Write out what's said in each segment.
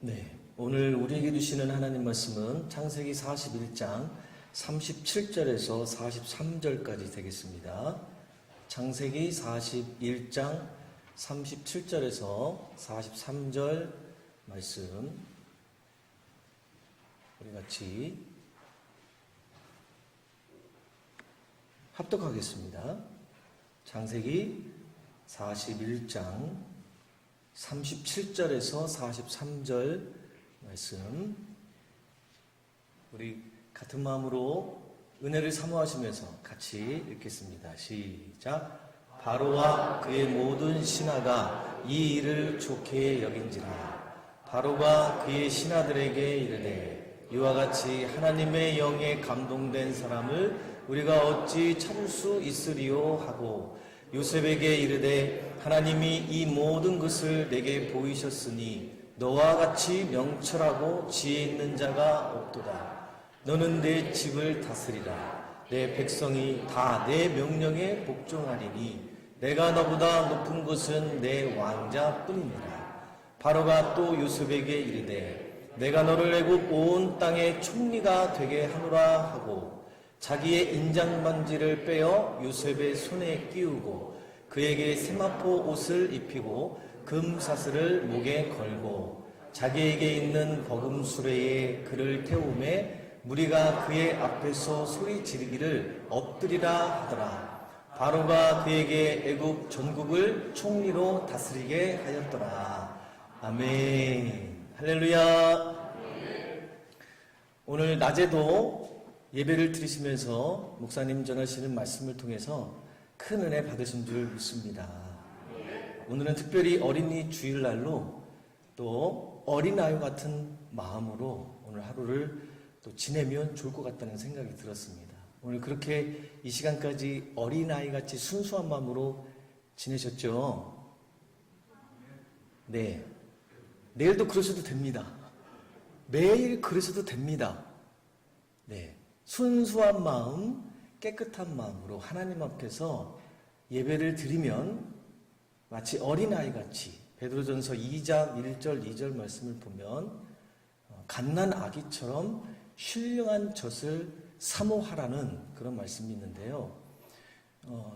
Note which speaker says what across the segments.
Speaker 1: 네, 오늘 우리에게 주시는 하나님 말씀은 창세기 41장 37절에서 43절까지 되겠습니다. 창세기 41장 37절에서 43절 말씀 우리 같이 합독하겠습니다. 창세기 41장 37절에서 43절 말씀 우리 같은 마음으로 은혜를 사모하시면서 같이 읽겠습니다. 시작. 바로와 그의 모든 신하가 이 일을 좋게 여긴지라. 바로가 그의 신하들에게 이르되 이와 같이 하나님의 영에 감동된 사람을 우리가 어찌 찾을 수 있으리요 하고 요셉에게 이르되 하나님이 이 모든 것을 내게 보이셨으니 너와 같이 명철하고 지혜 있는 자가 없도다. 너는 내 집을 다스리라. 내 백성이 다 내 명령에 복종하리니 내가 너보다 높은 것은 내 왕자뿐이니라. 바로가 또 요셉에게 이르되 내가 너를 애굽 온 땅의 총리가 되게 하노라 하고 자기의 인장반지를 빼어 요셉의 손에 끼우고 그에게 세마포 옷을 입히고 금사슬을 목에 걸고 자기에게 있는 버금수레에 그를 태우매 무리가 그의 앞에서 소리 지르기를 엎드리라 하더라. 바로가 그에게 애굽 전국을 총리로 다스리게 하였더라. 아멘. 할렐루야. 오늘 낮에도 예배를 드리시면서 목사님 전하시는 말씀을 통해서 큰 은혜 받으신 줄 믿습니다. 오늘은 특별히 어린이 주일날로 또 어린아이 같은 마음으로 오늘 하루를 또 지내면 좋을 것 같다는 생각이 들었습니다. 오늘 그렇게 이 시간까지 어린아이같이 순수한 마음으로 지내셨죠? 네. 내일도 그러셔도 됩니다. 매일 그러셔도 됩니다. 네. 순수한 마음, 깨끗한 마음으로 하나님 앞에서 예배를 드리면 마치 어린아이같이 베드로전서 2장 1절 2절 말씀을 보면 갓난 아기처럼 신령한 젖을 사모하라는 그런 말씀이 있는데요.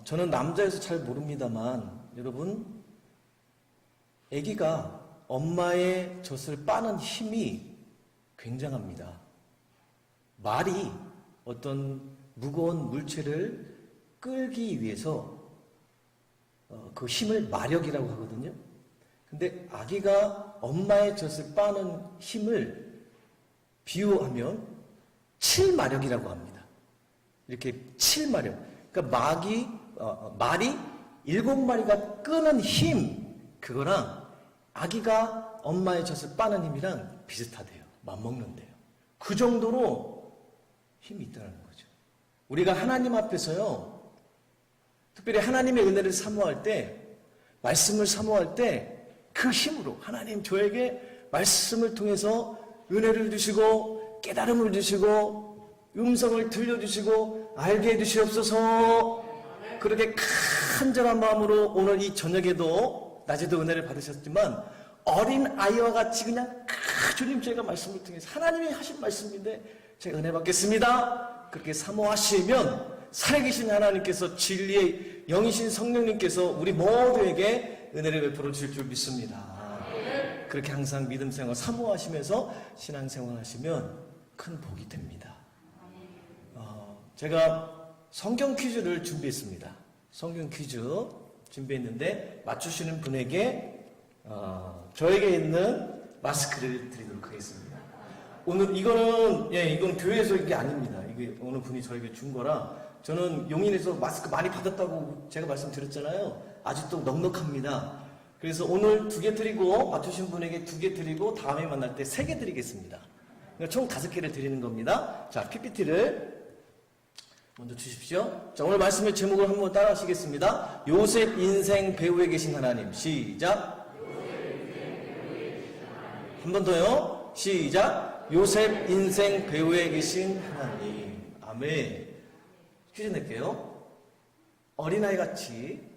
Speaker 1: 저는 남자여서 잘 모릅니다만 여러분 아기가 엄마의 젖을 빠는 힘이 굉장합니다. 말이 어떤 무거운 물체를 끌기 위해서 그 힘을 마력이라고 하거든요. 근데 아기가 엄마의 젖을 빠는 힘을 비유하면 7마력이라고 합니다. 이렇게 7마력. 그러니까 말이 7마리가 끄는 힘, 그거랑 아기가 엄마의 젖을 빠는 힘이랑 비슷하대요. 맞먹는데요. 그 정도로 힘이 있다는 거죠. 우리가 하나님 앞에서요, 특별히 하나님의 은혜를 사모할 때, 말씀을 사모할 때 그 힘으로 하나님 저에게 말씀을 통해서 은혜를 주시고 깨달음을 주시고 음성을 들려주시고 알게 해주시옵소서. 그렇게 간절한 마음으로 오늘 이 저녁에도 낮에도 은혜를 받으셨지만 어린 아이와 같이 그냥 주님 제가 말씀을 통해서 하나님이 하신 말씀인데 제가 은혜 받겠습니다. 그렇게 사모하시면 살아계신 하나님께서 진리의 영이신 성령님께서 우리 모두에게 은혜를 베풀어 주실 줄 믿습니다. 그렇게 항상 믿음 생활 사모하시면서 신앙 생활 하시면 큰 복이 됩니다. 제가 성경 퀴즈를 준비했습니다. 성경 퀴즈 준비했는데 맞추시는 분에게 저에게 있는 마스크를 드리도록 하겠습니다. 오늘 이거는 교회에서 이게 아닙니다. 이게 어느 분이 저에게 준 거라 저는 용인에서 마스크 많이 받았다고 제가 말씀드렸잖아요. 아직도 넉넉합니다. 그래서 오늘 2개 드리고 맞추신 분에게 2개 드리고 다음에 만날 때 3개 드리겠습니다. 그러니까 총 5개를 드리는 겁니다. 자, PPT를 먼저 주십시오. 자, 오늘 말씀의 제목을 한번 따라 하시겠습니다. 요셉 인생 배후에 계신 하나님. 시작. 한 번 더요. 시작. 요셉 인생 배후에 계신 하나님. 아멘. 퀴즈 낼게요. 어린아이같이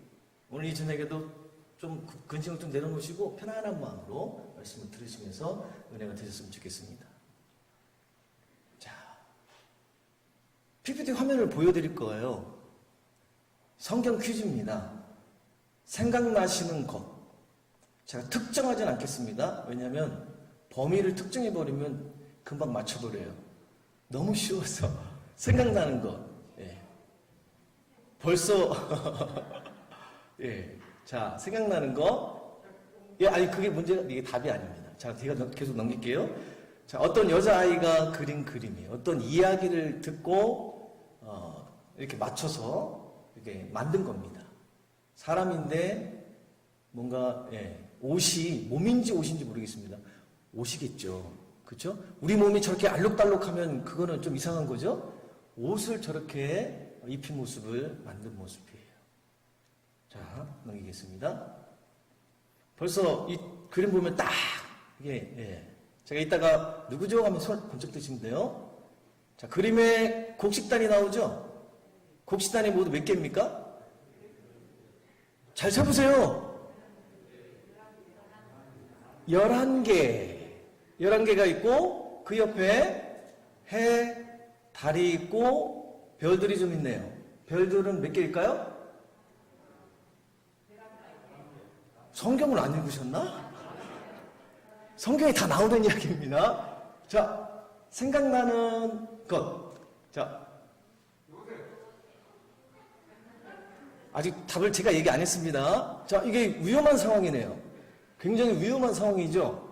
Speaker 1: 오늘 이 저녁에도 좀 근심을 좀 내려놓으시고 편안한 마음으로 말씀을 들으시면서 은혜가 되셨으면 좋겠습니다. 자, PPT 화면을 보여드릴 거예요. 성경 퀴즈입니다. 생각나시는 것. 제가 특정하진 않겠습니다. 왜냐하면 범위를 특정해버리면 금방 맞춰버려요. 너무 쉬워서 생각나는 것. 예. 벌써 예. 자, 생각나는 거. 예, 아니 그게 문제가 이게 답이 아닙니다. 자, 제가 계속 넘길게요. 자, 어떤 여자아이가 그린 그림이에요. 어떤 이야기를 듣고 이렇게 맞춰서 이렇게 만든 겁니다. 사람인데 뭔가 옷이 몸인지 옷인지 모르겠습니다. 옷이겠죠. 그렇죠? 우리 몸이 저렇게 알록달록하면 그거는 좀 이상한 거죠. 옷을 저렇게 입힌 모습을 만든 모습이에요. 자, 넘기겠습니다. 벌써 이 그림 보면 딱 이게 제가 이따가 누구죠? 하면 손 번쩍 드시면 돼요. 자, 그림에 곡식단이 나오죠? 곡식단이 모두 몇 개입니까? 잘 세보세요. 11개. 11개가 있고 그 옆에 해, 달이 있고 별들이 좀 있네요. 별들은 몇 개일까요? 성경을 안 읽으셨나? 성경에 다 나오는 이야기입니다. 자, 생각나는 것. 자, 아직 답을 제가 얘기 안 했습니다. 자, 이게 위험한 상황이네요. 굉장히 위험한 상황이죠.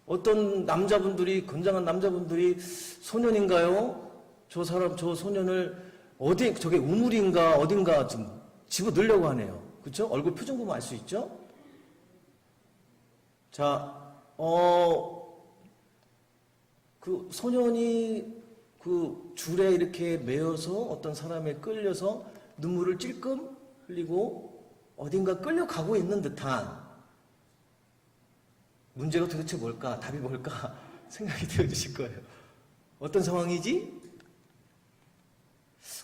Speaker 1: 어떤 남자분들이, 건장한 남자분들이 소년인가요? 저 사람, 저 소년을 어디, 저게 우물인가 어딘가 좀 집어 넣으려고 하네요. 그렇죠? 얼굴 표정 보면 알 수 있죠? 자, 그 소년이 그 줄에 이렇게 매어서 어떤 사람에 끌려서 눈물을 찔끔 흘리고 어딘가 끌려가고 있는 듯한 문제가 도대체 뭘까? 답이 뭘까? 생각이 되어지실 거예요. 어떤 상황이지?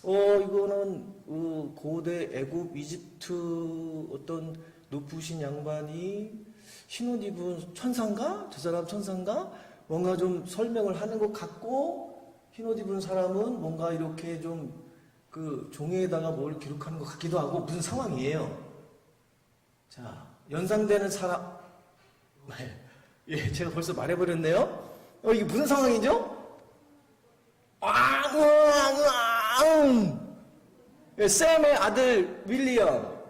Speaker 1: 이거는 고대 애굽 이집트 어떤 높으신 양반이 흰옷 입은 천사인가? 저 사람 천사인가? 뭔가 좀 설명을 하는 것 같고 흰옷 입은 사람은 뭔가 이렇게 좀 그 종이에다가 뭘 기록하는 것 같기도 하고 무슨 상황이에요. 자, 연상되는 사람 예, 제가 벌써 말해버렸네요. 이게 무슨 상황이죠? 샘의 아들 윌리엄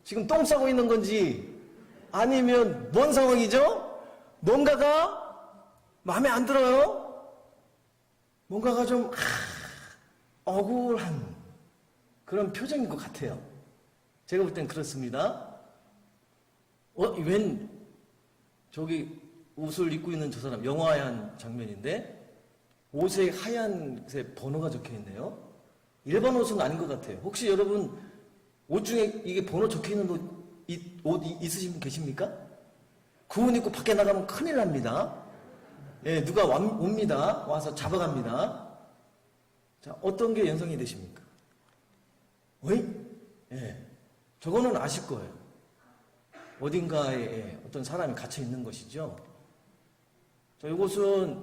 Speaker 1: 지금 똥 싸고 있는 건지 아니면 뭔 상황이죠? 뭔가가 마음에 안 들어요? 뭔가가 좀 억울한 그런 표정인 것 같아요. 제가 볼 땐 그렇습니다. 웬 저기 옷을 입고 있는 저 사람 영화한 장면인데 옷에 하얀색 번호가 적혀있네요. 일반 옷은 아닌 것 같아요. 혹시 여러분 옷 중에 이게 번호 적혀있는 옷 있으신 분 계십니까? 그 옷 입고 밖에 나가면 큰일 납니다. 예, 누가 옵니다. 와서 잡아갑니다. 자, 어떤 게 연상이 되십니까? 예, 저거는 아실 거예요. 어딘가에 어떤 사람이 갇혀 있는 것이죠. 자, 이것은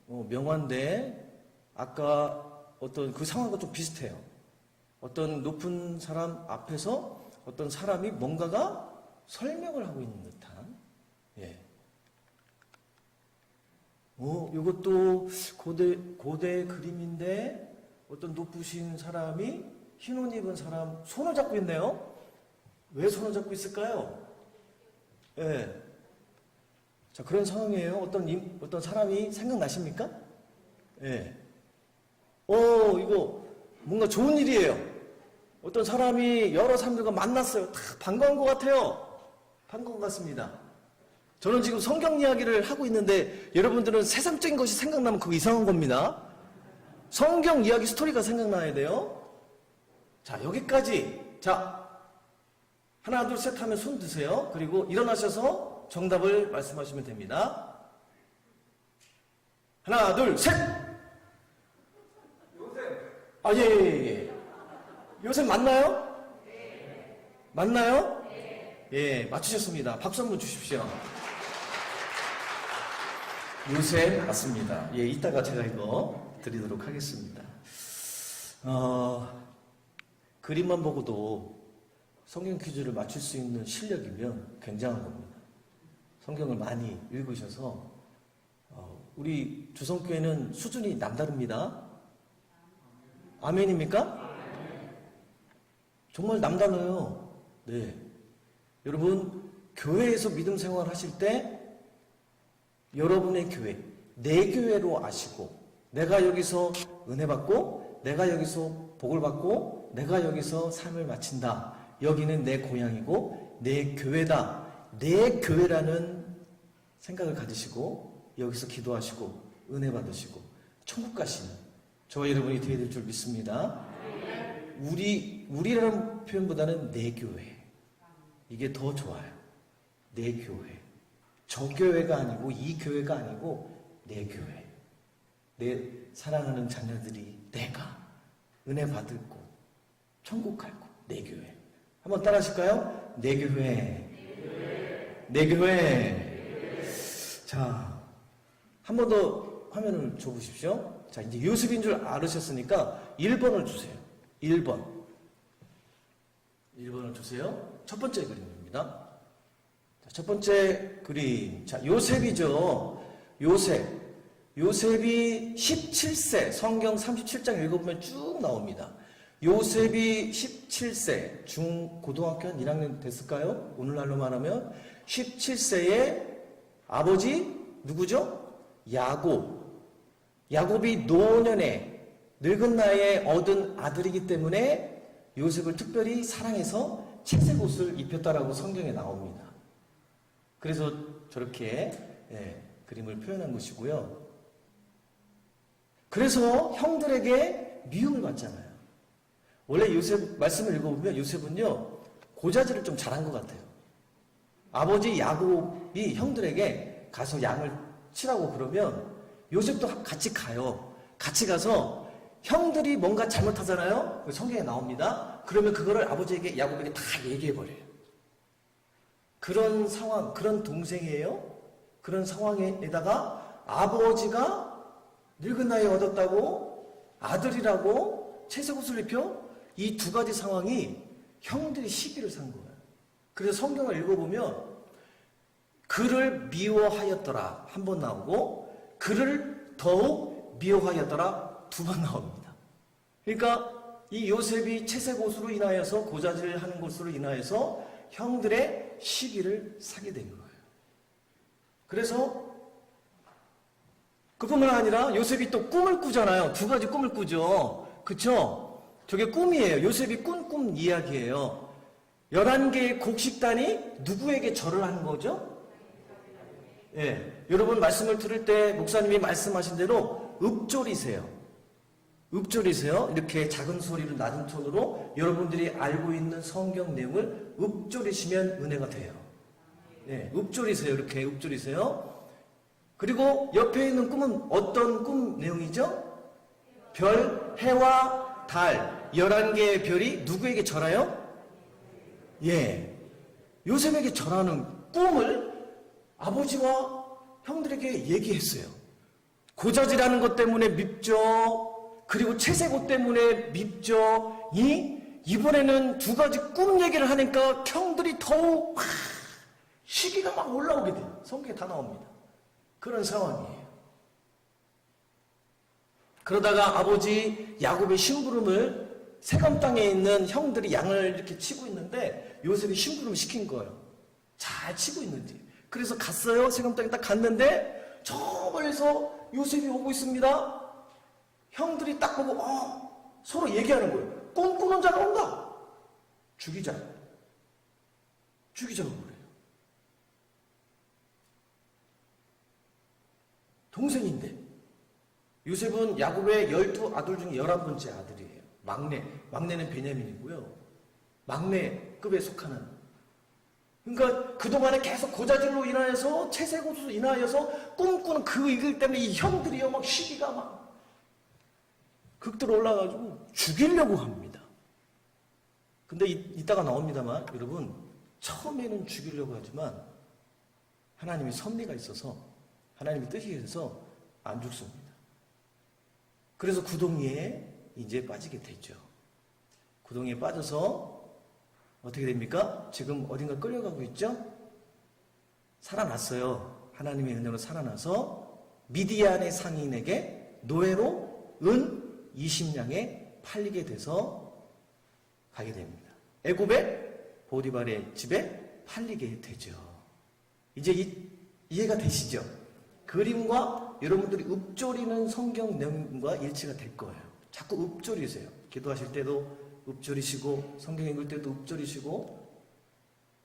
Speaker 1: 명화인데 아까 어떤 그 상황과 좀 비슷해요. 어떤 높은 사람 앞에서 어떤 사람이 뭔가가 설명을 하고 있는 듯한. 이것도 고대 그림인데 어떤 높으신 사람이 흰 옷 입은 사람 손을 잡고 있네요. 왜 손을 잡고 있을까요? 자, 그런 상황이에요. 어떤 사람이 생각나십니까? 이거 뭔가 좋은 일이에요. 어떤 사람이 여러 사람들과 만났어요. 다 반가운 것 같아요. 반가운 것 같습니다. 저는 지금 성경 이야기를 하고 있는데 여러분들은 세상적인 것이 생각나면 그거 이상한 겁니다. 성경 이야기 스토리가 생각나야 돼요. 자, 여기까지. 자, 하나, 둘, 셋 하면 손 드세요. 그리고 일어나셔서 정답을 말씀하시면 됩니다. 하나, 둘, 셋! 요셉. 예. 요셉 맞나요? 네. 맞나요? 네. 예, 맞추셨습니다. 박수 한번 주십시오. 요셉 맞습니다. 예, 이따가 제가 이거 드리도록 하겠습니다. 그림만 보고도 성경 퀴즈를 맞출 수 있는 실력이면 굉장한 겁니다. 성경을 많이 읽으셔서 우리 조성교회는 수준이 남다릅니다. 아멘입니까? 정말 남달라요. 네. 여러분, 교회에서 믿음 생활 하실 때 여러분의 교회, 내 교회로 아시고, 내가 여기서 은혜 받고, 내가 여기서 복을 받고, 내가 여기서 삶을 마친다. 여기는 내 고향이고, 내 교회다. 내 교회라는 생각을 가지시고, 여기서 기도하시고, 은혜 받으시고, 천국 가시는 저와 여러분이 되어야 될 줄 믿습니다. 우리라는 표현보다는 내 교회. 이게 더 좋아요. 내 교회. 저 교회가 아니고 이 교회가 아니고 내 교회. 내 사랑하는 자녀들이 내가 은혜 받을 곳, 천국 갈 곳, 내 교회. 한번 따라 하실까요? 내 교회. 내 교회. 자, 한 번 더 화면을 줘보십시오. 자, 이제 요셉인 줄 알으셨으니까 1번을 주세요. 1번. 1번을 주세요. 첫 번째 그림입니다. 자, 첫 번째 그림. 자, 요셉이죠. 요셉이 17세. 성경 37장 읽어보면 쭉 나옵니다. 요셉이 17세. 고등학교 한 1학년 됐을까요? 오늘날로 말하면 17세에 아버지 누구죠? 야곱이 노년에 늙은 나이에 얻은 아들이기 때문에 요셉을 특별히 사랑해서 채색 옷을 입혔다라고 성경에 나옵니다. 그래서 저렇게 그림을 표현한 것이고요. 그래서 형들에게 미움을 받잖아요. 원래 요셉 말씀을 읽어보면 요셉은요 고자질을 좀 잘한 것 같아요. 아버지 야곱이 형들에게 가서 양을 치라고 그러면 요셉도 같이 가요. 같이 가서 형들이 뭔가 잘못하잖아요. 성경에 나옵니다. 그러면 그거를 아버지에게 야곱에게 다 얘기해버려요. 그런 상황, 그런 동생이에요. 그런 상황에다가 아버지가 늙은 나이에 얻었다고 아들이라고 채색 옷을 입혀 이 두 가지 상황이 형들이 시기를 산 거예요. 그래서 성경을 읽어보면 그를 미워하였더라 한 번 나오고 그를 더욱 미워하였더라 두 번 나옵니다. 그러니까 이 요셉이 채색 옷으로 인하여서 고자질하는 것으로 인하여서 형들의 시기를 사게 된 거예요. 그래서 그뿐만 아니라 요셉이 또 꿈을 꾸잖아요. 두 가지 꿈을 꾸죠. 그쵸? 저게 꿈이에요. 요셉이 꾼 꿈 이야기예요. 11개의 곡식단이 누구에게 절을 하는 거죠? 예. 여러분 말씀을 들을 때 목사님이 말씀하신 대로 읍조리세요. 이렇게 작은 소리로 낮은 톤으로 여러분들이 알고 있는 성경 내용을 읍조리시면 은혜가 돼요. 예. 읍조리세요. 이렇게 읍조리세요. 그리고 옆에 있는 꿈은 어떤 꿈 내용이죠? 별, 해와 달 11개의 별이 누구에게 절하여? 예. 요셉에게 절하는 꿈을 아버지와 형들에게 얘기했어요. 고자질하는 것 때문에 밉죠. 그리고 채색 옷 때문에 밉죠. 이번에는 두 가지 꿈 얘기를 하니까 형들이 더욱 시기가 막 올라오게 돼요. 성경에 다 나옵니다. 그런 상황이에요. 그러다가 아버지 야곱의 심부름을 세겜 땅에 있는 형들이 양을 이렇게 치고 있는데 요셉이 심부름을 시킨 거예요. 잘 치고 있는지. 그래서 갔어요. 세겜 땅에 딱 갔는데 저 멀리서 요셉이 오고 있습니다. 형들이 딱 보고 서로 얘기하는 거예요. 꿈꾸는 자가 온다. 죽이자고 그래요. 동생인데 요셉은 야곱의 12아들 중에 11번째 아들이에요. 막내는 베냐민이고요. 막내급에 속하는. 그러니까 그동안에 계속 고자질로 인하여서 채색 옷으로 인하여서 꿈꾸는 그 일 때문에 이 형들이요 막 시기가 막 극도로 올라가지고 죽이려고 합니다. 근데 이따가 나옵니다만 여러분 처음에는 죽이려고 하지만 하나님이 섭리가 있어서 하나님의 뜻이 있어서 안 죽습니다. 그래서 구덩이에 이제 빠지게 되죠. 구덩이에 빠져서 어떻게 됩니까? 지금 어딘가 끌려가고 있죠? 살아났어요. 하나님의 은혜로 살아나서 미디안의 상인에게 노예로 은 20냥에 팔리게 돼서 가게 됩니다. 애굽의 보디발의 집에 팔리게 되죠. 이제 이해가 되시죠? 그림과 여러분들이 읊조리는 성경 내용과 일치가 될 거예요. 자꾸 읊조리세요. 기도하실 때도 읊조리시고 성경 읽을 때도 읊조리시고.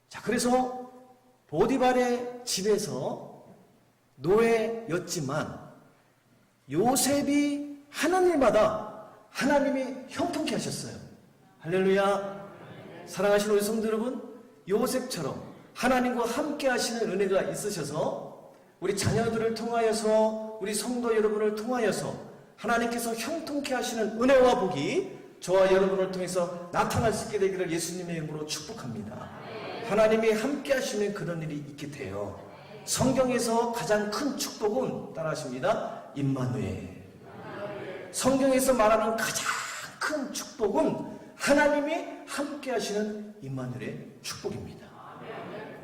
Speaker 1: 자, 그래서 보디발의 집에서 노예였지만 요셉이 하는 일마다 하나님이 형통케 하셨어요. 할렐루야. 사랑하시는 우리 성도 여러분, 요셉처럼 하나님과 함께 하시는 은혜가 있으셔서 우리 자녀들을 통하여서 우리 성도 여러분을 통하여서 하나님께서 형통케 하시는 은혜와 복이 저와 여러분을 통해서 나타날 수 있게 되기를 예수님의 이름으로 축복합니다. 하나님이 함께 하시는 그런 일이 있게 돼요. 성경에서 가장 큰 축복은 따라하십니다. 임마누엘. 성경에서 말하는 가장 큰 축복은 하나님이 함께 하시는 임마누엘의 축복입니다.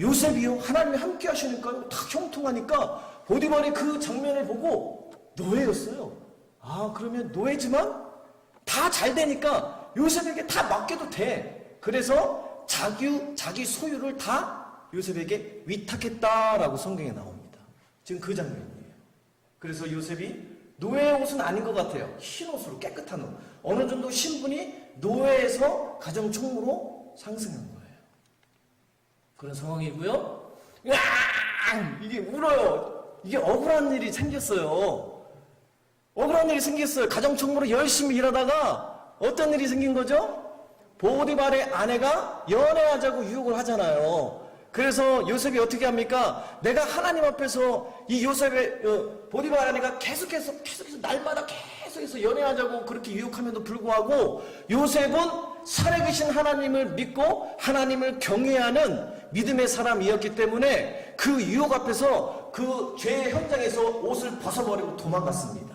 Speaker 1: 요셉이요, 하나님이 함께 하시니까요, 다 형통하니까 보디발이 그 장면을 보고 노예였어요. 아, 그러면 노예지만 다 잘 되니까 요셉에게 다 맡겨도 돼. 그래서 자기 소유를 다 요셉에게 위탁했다라고 성경에 나옵니다. 지금 그 장면이에요. 그래서 요셉이 노예의 옷은 아닌 것 같아요. 흰 옷으로, 깨끗한 옷. 어느 정도 신분이 노예에서 가정총무로 상승한 거예요. 그런 상황이고요. 이게 울어요. 이게 억울한 일이 생겼어요. 억울한 일이 생겼어요. 가정총무로 열심히 일하다가 어떤 일이 생긴 거죠? 보디발의 아내가 연애하자고 유혹을 하잖아요. 그래서 요셉이 어떻게 합니까? 내가 하나님 앞에서 이 요셉의 보디발 아내가 계속해서 날마다 계속해서 연애하자고 그렇게 유혹함에도 불구하고 요셉은 살아계신 하나님을 믿고 하나님을 경외하는 믿음의 사람이었기 때문에 그 유혹 앞에서 그 죄의 현장에서 옷을 벗어버리고 도망갔습니다.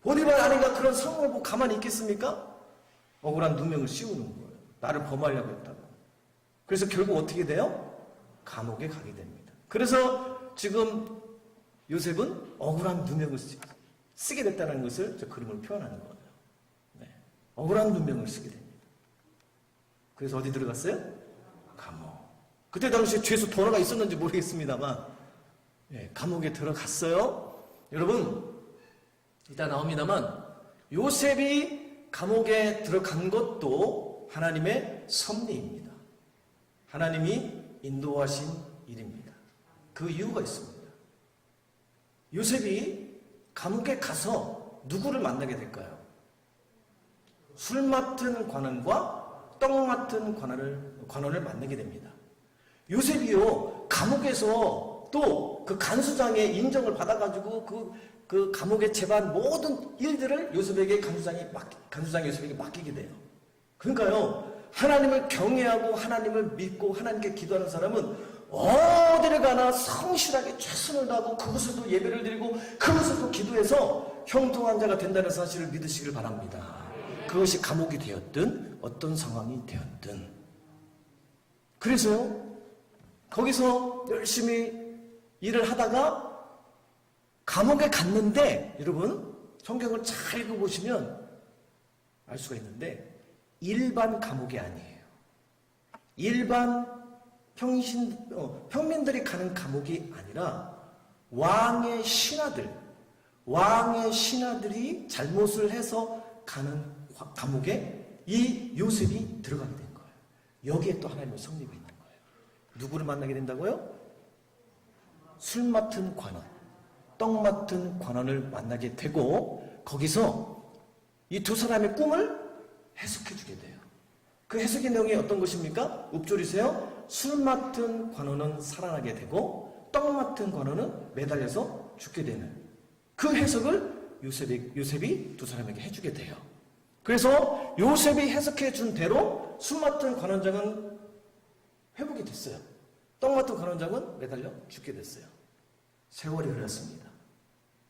Speaker 1: 보디발 아내가 그런 상황을 보고 가만히 있겠습니까? 억울한 누명을 씌우는 거예요. 나를 범하려고 했다고. 그래서 결국 어떻게 돼요? 감옥에 가게 됩니다. 그래서 지금 요셉은 억울한 누명을 쓰게 됐다는 것을 저 그림으로 표현하는 거예요. 네. 억울한 누명을 쓰게 됩니다. 그래서 어디 들어갔어요? 감옥. 그때 당시에 죄수 번호가 있었는지 모르겠습니다만 감옥에 들어갔어요. 여러분, 이따 나옵니다만 요셉이 감옥에 들어간 것도 하나님의 섭리입니다. 하나님이 인도하신 일입니다. 그 이유가 있습니다. 요셉이 감옥에 가서 누구를 만나게 될까요? 술 맡은 관원과 떡 맡은 관원을 만나게 됩니다. 요셉이요, 감옥에서 또 그 간수장의 인정을 받아가지고 그 감옥에 제반 모든 일들을 간수장이 요셉에게 맡기게 돼요. 그러니까요, 하나님을 경외하고 하나님을 믿고 하나님께 기도하는 사람은 어디를 가나 성실하게 최선을 다하고 그곳에도 예배를 드리고 그곳에도 기도해서 형통한 자가 된다는 사실을 믿으시길 바랍니다. 그것이 감옥이 되었든 어떤 상황이 되었든. 그래서요, 거기서 열심히 일을 하다가 감옥에 갔는데, 여러분 성경을 잘 읽어보시면 알 수가 있는데 일반 감옥이 아니에요. 일반 평민들이 가는 감옥이 아니라 왕의 신하들이 잘못을 해서 가는 감옥에 이 요셉이 들어가게 된 거예요. 여기에 또 하나님의 섭리가 있는 거예요. 누구를 만나게 된다고요? 술 맡은 관원, 떡 맡은 관원을 만나게 되고 거기서 이 두 사람의 꿈을 해석해 주게 돼요. 그 해석의 내용이 어떤 것입니까? 읊조리세요. 술 맡은 관원은 살아나게 되고 떡 맡은 관원은 매달려서 죽게 되는 그 해석을 요셉이 두 사람에게 해주게 돼요. 그래서 요셉이 해석해 준 대로 술 맡은 관원장은 회복이 됐어요. 떡 맡은 관원장은 매달려 죽게 됐어요. 세월이 흘렀습니다.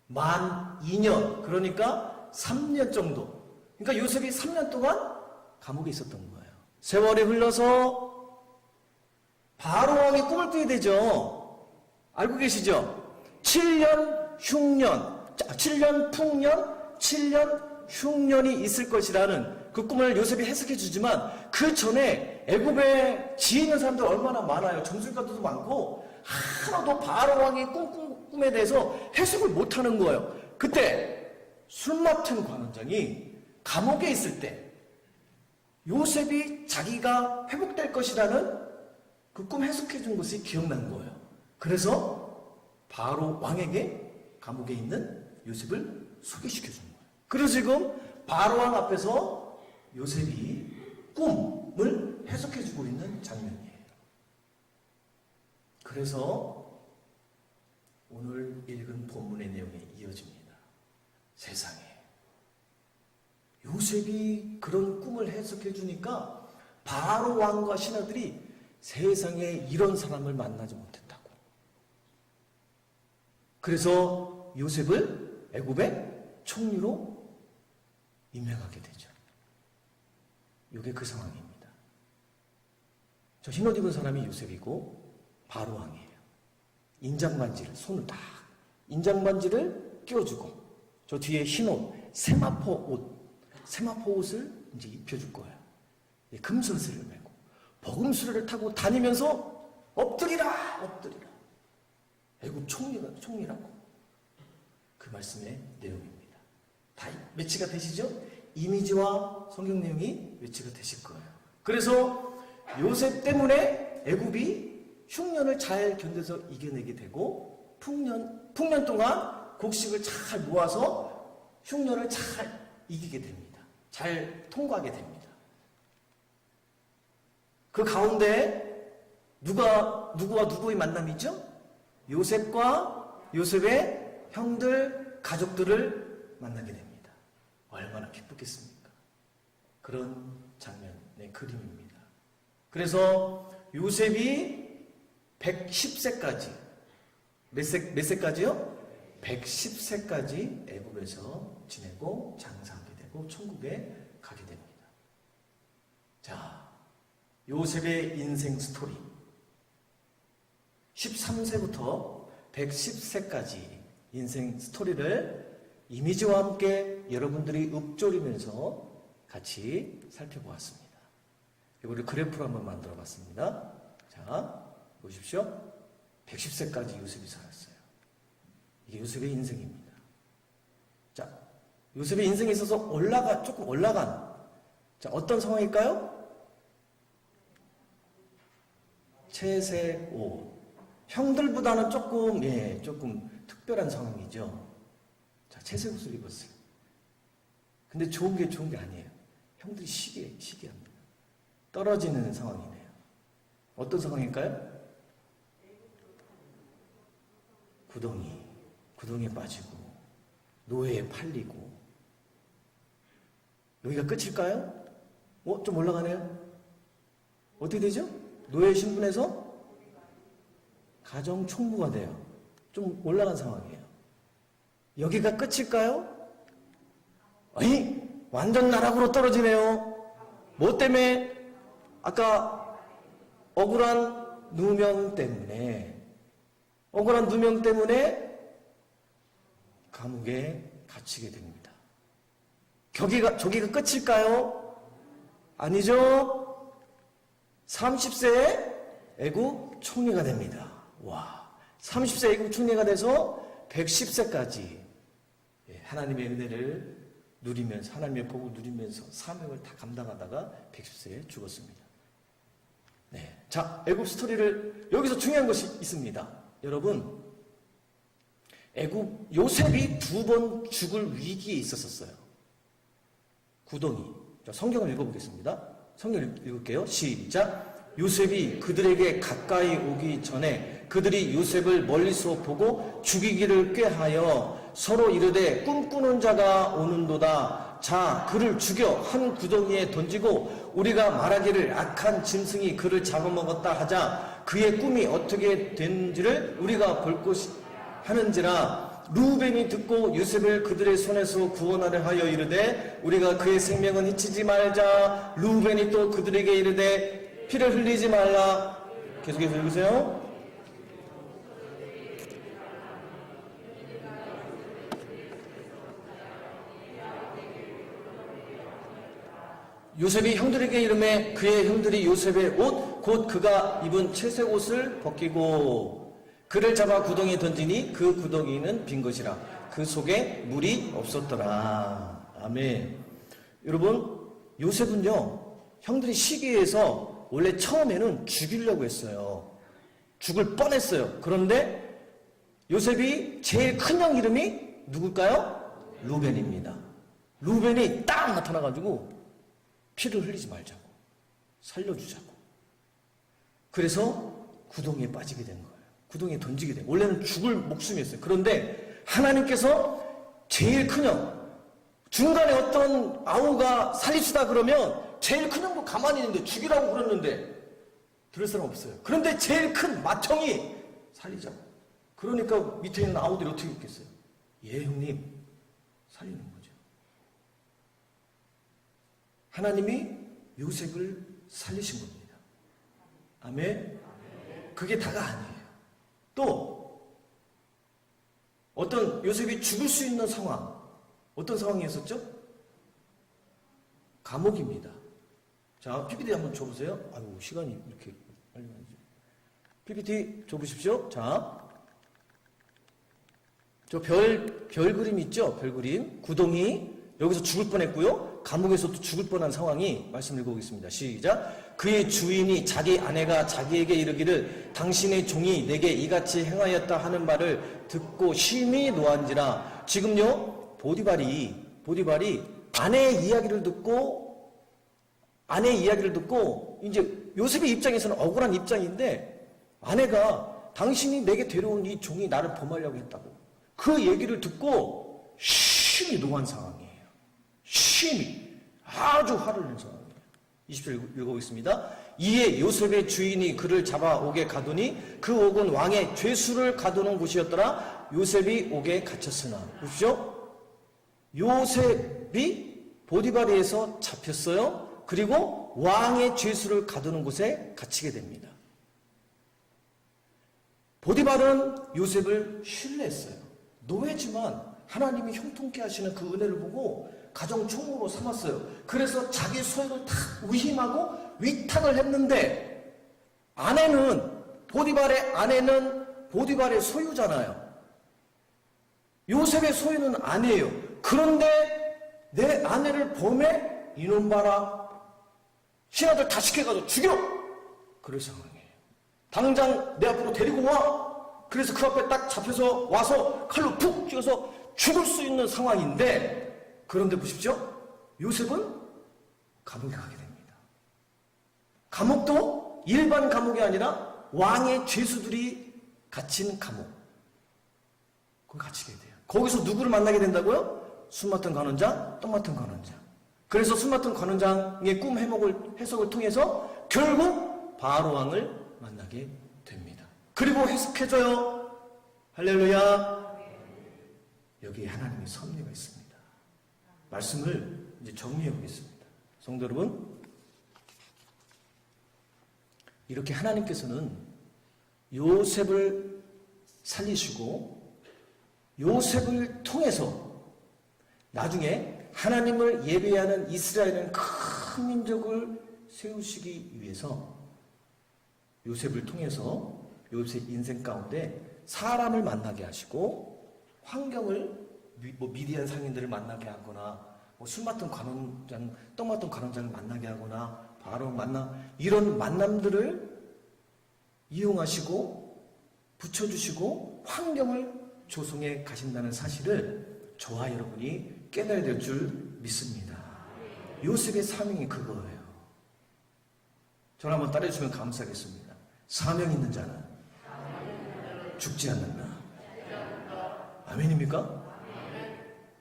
Speaker 1: 만 2년, 그러니까 3년 정도. 그러니까 요셉이 3년 동안 감옥에 있었던 거예요. 세월이 흘러서 바로 왕이 꿈을 꾸게 되죠. 알고 계시죠? 7년 흉년, 7년 풍년, 7년 흉년이 있을 것이라는 그 꿈을 요셉이 해석해 주지만 그 전에 애굽에 지혜 있는 사람들 얼마나 많아요. 정술가들도 많고 하나도 바로 왕이 꿈에 대해서 해석을 못하는 거예요. 그때 술 맡은 관원장이 감옥에 있을 때 요셉이 자기가 회복될 것이라는 그 꿈 해석해 준 것이 기억난 거예요. 그래서 바로 왕에게 감옥에 있는 요셉을 소개시켜 준 거예요. 그래서 지금 바로 왕 앞에서 요셉이 꿈을 해석해 주고 있는 장면이에요. 그래서 오늘 읽은 본문의 내용이 이어집니다. 세상에 요셉이 그런 꿈을 해석해 주니까 바로 왕과 신하들이 세상에 이런 사람을 만나지 못했다고. 그래서 요셉을 애굽의 총리로 임명하게 되죠. 이게 그 상황입니다. 저 흰옷 입은 사람이 요셉이고 바로 왕이에요. 인장반지를 손을 딱 인장반지를 끼워주고 저 뒤에 흰옷 세마포 옷을 이제 입혀줄 거예요. 금설슬을 메고 버금수레를 타고 다니면서 엎드리라. 애굽 총리라고. 그 말씀의 내용입니다. 다 매치가 되시죠? 이미지와 성경 내용이 매치가 되실 거예요. 그래서 요셉 때문에 애굽이 흉년을 잘 견뎌서 이겨내게 되고 풍년 동안 곡식을 잘 모아서 흉년을 잘 이기게 됩니다. 잘 통과하게 됩니다. 그 가운데 누구와 누구의 만남이죠? 요셉과 요셉의 형들, 가족들을 만나게 됩니다. 얼마나 기쁘겠습니까? 그런 장면의 그림입니다. 그래서 요셉이 110세까지 몇 세까지요? 110세까지 애굽에서 지내고 장사하게 되고 천국에 가게 됩니다. 자, 요셉의 인생 스토리 13세부터 110세까지 인생 스토리를 이미지와 함께 여러분들이 읊조리면서 같이 살펴보았습니다. 이거를 그래프로 한번 만들어 봤습니다. 자, 보십시오. 110세까지 요셉이 살았어요. 이게 요셉의 인생입니다. 자, 요셉의 인생에 있어서 조금 올라간, 자, 어떤 상황일까요? 채색5. 형들보다는 조금 특별한 상황이죠. 자, 채색 옷을 입었어요. 근데 좋은 게 아니에요. 형들이 시기합니다. 떨어지는 상황이네요. 어떤 상황일까요? 구덩이에 빠지고, 노예에 팔리고. 여기가 끝일까요? 좀 올라가네요? 어떻게 되죠? 노예 신분에서 가정 총무가 돼요. 좀 올라간 상황이에요. 여기가 끝일까요? 아니, 완전 나락으로 떨어지네요. 뭐 때문에? 아까 억울한 누명 때문에 감옥에 갇히게 됩니다. 저기가 끝일까요? 아니죠. 30세에 애굽 총리가 됩니다. 와, 30세 애굽 총리가 돼서 110세까지 하나님의 은혜를 누리면서, 하나님의 복을 누리면서 사명을 다 감당하다가 110세에 죽었습니다. 네, 자, 애굽 스토리를, 여기서 중요한 것이 있습니다. 여러분, 애굽 요셉이 2번 죽을 위기에 있었어요. 구덩이. 자, 성경을 읽어보겠습니다. 성경 읽을게요. 시작. 요셉이 그들에게 가까이 오기 전에 그들이 요셉을 멀리서 보고 죽이기를 꾀하여 서로 이르되 꿈꾸는 자가 오는도다. 자, 그를 죽여 한 구덩이에 던지고 우리가 말하기를 악한 짐승이 그를 잡아먹었다 하자. 그의 꿈이 어떻게 된지를 우리가 볼 것이 하는지라 루벤이 듣고 요셉을 그들의 손에서 구원하려 하여 이르되 우리가 그의 생명은 해치지 말자. 루벤이 또 그들에게 이르되 피를 흘리지 말라. 계속해서 읽으세요. 요셉이 형들에게 이르매 그의 형들이 요셉의 옷 곧 그가 입은 채색 옷을 벗기고 그를 잡아 구덩이에 던지니 그 구덩이는 빈 것이라 그 속에 물이 없었더라. 아멘. 여러분, 요셉은요 형들이 시기해서 원래 처음에는 죽이려고 했어요. 죽을 뻔했어요. 그런데 요셉이 제일 큰 형 이름이 누굴까요? 루벤입니다. 루벤이 딱 나타나가지고 피를 흘리지 말자고, 살려주자고. 그래서 구덩이에 빠지게 된 거예요. 구덩이에 던지게 된 거예요. 원래는 죽을 목숨이었어요. 그런데 하나님께서 제일 큰 형, 중간에 어떤 아우가 살립시다 그러면 제일 큰 형도 가만히 있는데 죽이라고 그랬는데 들을 사람 없어요. 그런데 제일 큰 맏형이 살리자고. 그러니까 밑에 있는 아우들이 어떻게 했겠어요? 예 형님, 살리는 거죠. 하나님이 요셉을 살리신 겁니다. 아멘. 그게 다가 아니에요. 또 어떤 요셉이 죽을 수 있는 상황, 어떤 상황이었었죠? 감옥입니다. 자, PPT 한번 줘보세요. 아유, 시간이 이렇게 빨리 가죠. PPT 줘보십시오. 자, 저 별 그림 있죠? 별 그림. 구덩이. 여기서 죽을 뻔했고요. 감옥에서도 죽을 뻔한 상황이 말씀 읽어보겠습니다. 시작. 그의 주인이 자기 아내가 자기에게 이르기를 당신의 종이 내게 이같이 행하였다 하는 말을 듣고 심히 노한지라. 지금요 보디발이 아내의 이야기를 듣고 이제 요셉의 입장에서는 억울한 입장인데 아내가 당신이 내게 데려온 이 종이 나를 범하려고 했다고 그 얘기를 듣고 심히 노한 상황이에요. 심히 아주 화를 낸 상황이에요. 20절 읽어보겠습니다. 이에 요셉의 주인이 그를 잡아오게 가두니 그 옥은 왕의 죄수를 가두는 곳이었더라. 요셉이 옥에 갇혔으나 보십시오. 요셉이 보디발에서 잡혔어요. 그리고 왕의 죄수를 가두는 곳에 갇히게 됩니다. 보디발은 요셉을 신뢰했어요. 노예지만 하나님이 형통케 하시는 그 은혜를 보고 가정 총무로 삼았어요. 그래서 자기 소유를 다 위임하고 위탁을 했는데 보디발의 아내는 보디발의 소유잖아요. 요셉의 소유는 아니에요. 그런데 내 아내를 범해 이놈 봐라. 신하들 다 시켜가지고 죽여. 그럴 상황이에요. 당장 내 앞으로 데리고 와. 그래서 그 앞에 딱 잡혀서 와서 칼로 푹 찍어서 죽을 수 있는 상황인데 그런데 보십시오. 요셉은 감옥에 가게 됩니다. 감옥도 일반 감옥이 아니라 왕의 죄수들이 갇힌 감옥. 거기 갇히게 돼요. 거기서 누구를 만나게 된다고요? 술 맡은 관원장, 떡 맡은 관원장. 그래서 술 맡은 관원장의 꿈 해석을 통해서 결국 바로 왕을 만나게 됩니다. 그리고 해석해줘요. 할렐루야. 여기에 하나님의 섭리가 있습니다. 말씀을 이제 정리해 보겠습니다. 성도 여러분, 이렇게 하나님께서는 요셉을 살리시고 요셉을 통해서 나중에 하나님을 예배하는 이스라엘은 큰 민족을 세우시기 위해서 요셉을 통해서 요셉의 인생 가운데 사람을 만나게 하시고 환경을 미디안 상인들을 만나게 하거나 술 맡은 관원장, 떡 맡은 관원장을 만나게 하거나 바로 이런 만남들을 이용하시고 붙여주시고 환경을 조성해 가신다는 사실을 저와 여러분이 깨달아야 될 줄 믿습니다. 요셉의 사명이 그거예요. 저를 한번 따라해주시면 감사하겠습니다. 사명 있는 자는 죽지 않는다. 아멘입니까?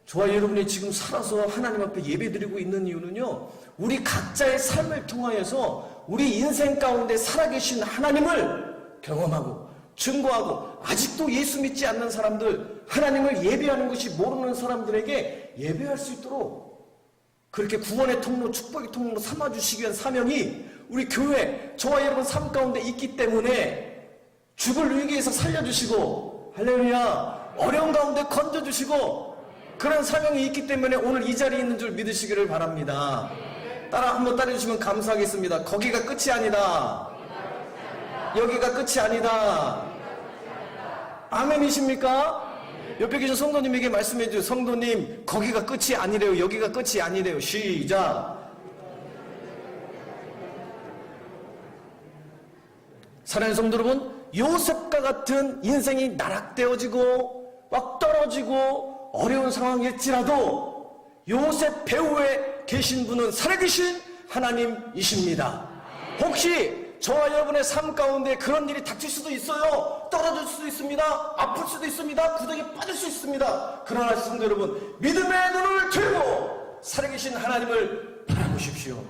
Speaker 1: 저와 여러분이 지금 살아서 하나님 앞에 예배드리고 있는 이유는요, 우리 각자의 삶을 통하여서 우리 인생 가운데 살아계신 하나님을 경험하고 증거하고 아직도 예수 믿지 않는 사람들, 하나님을 예배하는 것이 모르는 사람들에게 예배할 수 있도록 그렇게 구원의 통로, 축복의 통로로 삼아주시기 위한 사명이 우리 교회, 저와 여러분 삶 가운데 있기 때문에 죽을 위기에서 살려주시고, 할렐루야, 어려운 가운데 건져주시고, 그런 사명이 있기 때문에 오늘 이 자리에 있는 줄 믿으시기를 바랍니다. 한번 따라주시면 감사하겠습니다. 거기가 끝이 아니다. 여기가 끝이 아니다. 아멘이십니까? 옆에 계신 성도님에게 말씀해 주세요. 성도님, 거기가 끝이 아니래요. 여기가 끝이 아니래요. 시작. 사랑하는 성도 여러분, 요셉과 같은 인생이 나락되어지고 막 떨어지고 어려운 상황일지라도 요셉 배후에 계신 분은 살아계신 하나님이십니다. 혹시 저와 여러분의 삶 가운데 그런 일이 닥칠 수도 있어요. 떨어질 수도 있습니다. 아플 수도 있습니다. 구덩이에 빠질 수 있습니다. 그러나 성도 여러분, 믿음의 눈을 들고 살아계신 하나님을 바라보십시오.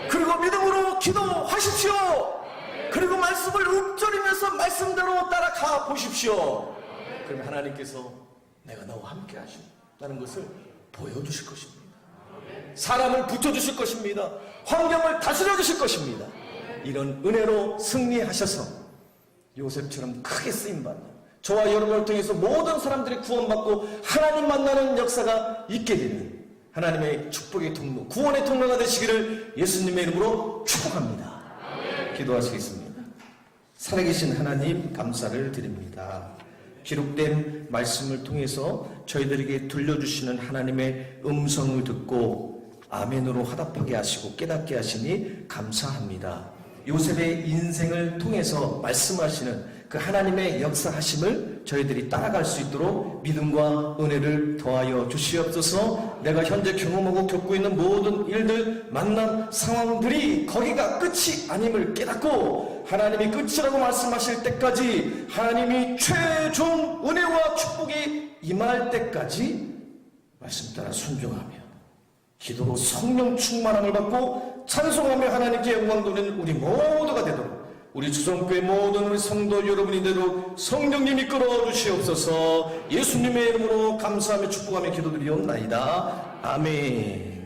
Speaker 1: 그리고 믿음으로 기도하십시오. 그리고 말씀을 읊조리면서 말씀대로 따라가 보십시오. 그러면 하나님께서 내가 너와 함께 하신다는 것을 보여주실 것입니다. 사람을 붙여주실 것입니다. 환경을 다스려 주실 것입니다. 이런 은혜로 승리하셔서 요셉처럼 크게 쓰임받는 저와 여러분을 통해서 모든 사람들이 구원받고 하나님 만나는 역사가 있게 되는 하나님의 축복의 통로, 구원의 통로가 되시기를 예수님의 이름으로 축복합니다. 기도하시겠습니다. 살아계신 하나님, 감사를 드립니다. 기록된 말씀을 통해서 저희들에게 들려주시는 하나님의 음성을 듣고 아멘으로 화답하게 하시고 깨닫게 하시니 감사합니다. 요셉의 인생을 통해서 말씀하시는 그 하나님의 역사하심을 저희들이 따라갈 수 있도록 믿음과 은혜를 더하여 주시옵소서. 내가 현재 경험하고 겪고 있는 모든 일들, 만남, 상황들이 거기가 끝이 아님을 깨닫고 하나님이 끝이라고 말씀하실 때까지, 하나님이 최종 은혜와 축복이 임할 때까지 말씀 따라 순종하며 기도로 성령 충만함을 받고 찬송하며 하나님께 영광 돌리는 우리 모두가 되도록 우리 주성교회 모든 우리 성도 여러분이 되도록 성령님이 이끌어 주시옵소서. 예수님의 이름으로 감사하며 축복하며 기도드리옵나이다. 아멘.